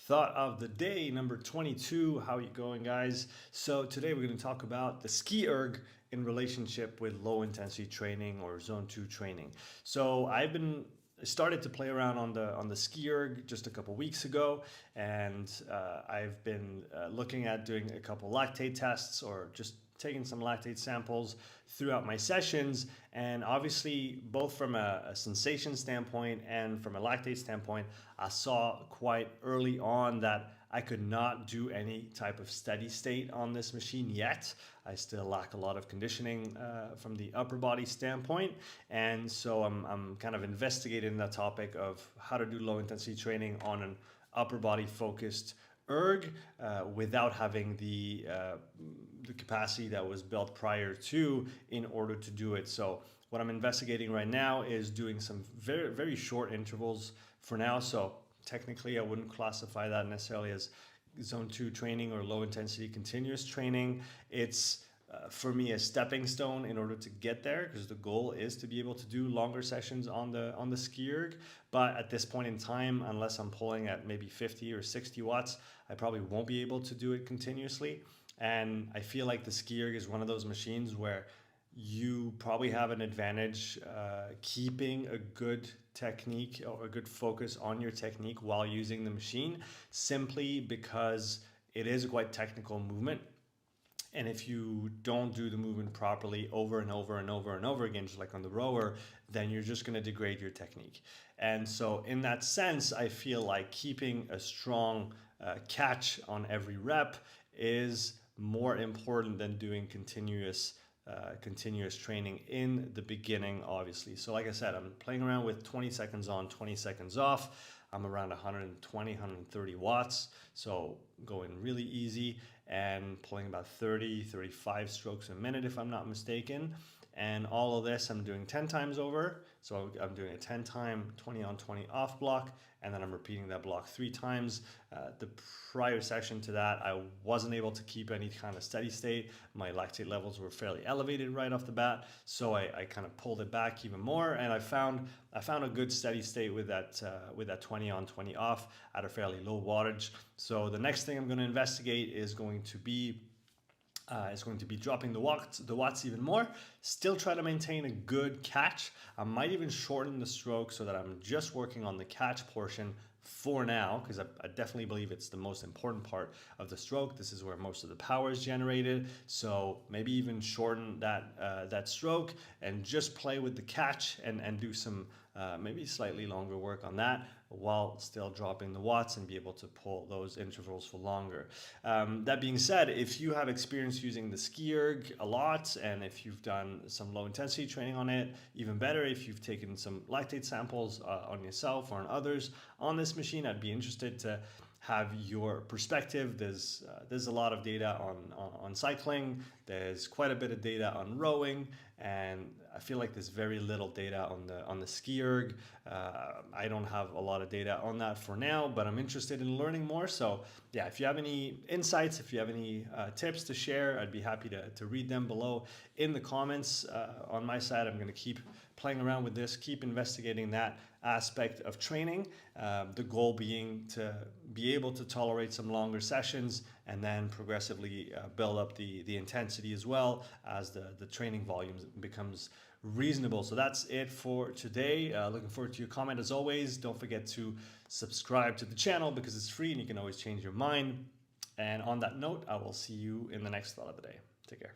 Thought of the day, number 22. How you going, guys? So today we're going to talk about the SkiErg in relationship with low intensity training or zone 2 training. So started to play around on the SkiErg just a couple weeks ago, and I've been looking at doing a couple lactate tests or just taking some lactate samples throughout my sessions. And obviously, both from a sensation standpoint and from a lactate standpoint, I saw quite early on that I could not do any type of steady state on this machine yet. I still lack a lot of conditioning from the upper body standpoint. And so I'm kind of investigating the topic of how to do low intensity training on an upper body focused erg without having the capacity that was built prior to in order to do it. So what I'm investigating right now is doing some very, very short intervals for now. So technically I wouldn't classify that necessarily as zone 2 training or low intensity continuous training. It's for me a stepping stone in order to get there, because the goal is to be able to do longer sessions on the SkiErg. But at this point in time, unless I'm pulling at maybe 50 or 60 watts, I probably won't be able to do it continuously. And I feel like the SkiErg is one of those machines where you probably have an advantage keeping a good technique or a good focus on your technique while using the machine, simply because it is a quite technical movement. And if you don't do the movement properly over and over and over and over again, just like on the rower, then you're just going to degrade your technique. And so in that sense, I feel like keeping a strong catch on every rep is more important than doing continuous training in the beginning, obviously. So like I said, I'm playing around with 20 seconds on, 20 seconds off. I'm around 120, 130 watts. So going really easy and pulling about 30, 35 strokes a minute, if I'm not mistaken. And all of this I'm doing 10 times over. So I'm doing a 10 time 20 on 20 off block, and then I'm repeating that block 3 times. The prior session to that, I wasn't able to keep any kind of steady state. My lactate levels were fairly elevated right off the bat, so I kind of pulled it back even more, and I found a good steady state with that 20 on 20 off at a fairly low wattage. So the next thing I'm going to investigate is going to be dropping the watts even more. Still try to maintain a good catch. I might even shorten the stroke so that I'm just working on the catch portion for now, because I definitely believe it's the most important part of the stroke. This is where most of the power is generated. So maybe even shorten that stroke and just play with the catch and do some maybe slightly longer work on that while still dropping the watts and be able to pull those intervals for longer. That being said, if you have experience using the SkiErg a lot, and if you've done some low intensity training on it, even better, if you've taken some lactate samples on yourself or on others on this machine, I'd be interested to have your perspective. There's a lot of data on cycling. There's quite a bit of data on rowing, and I feel like there's very little data on the SkiErg. I don't have a lot of data on that for now, but I'm interested in learning more. So yeah, if you have any insights, if you have any tips to share, I'd be happy to read them below in the comments. On my side, I'm going to keep playing around with this, keep investigating that aspect of training. The goal being to be able to tolerate some longer sessions and then progressively build up the intensity as well as the training volume becomes reasonable. So that's it for today. Looking forward to your comment as always. Don't forget to subscribe to the channel because it's free and you can always change your mind. And on that note, I will see you in the next thought of the day. Take care.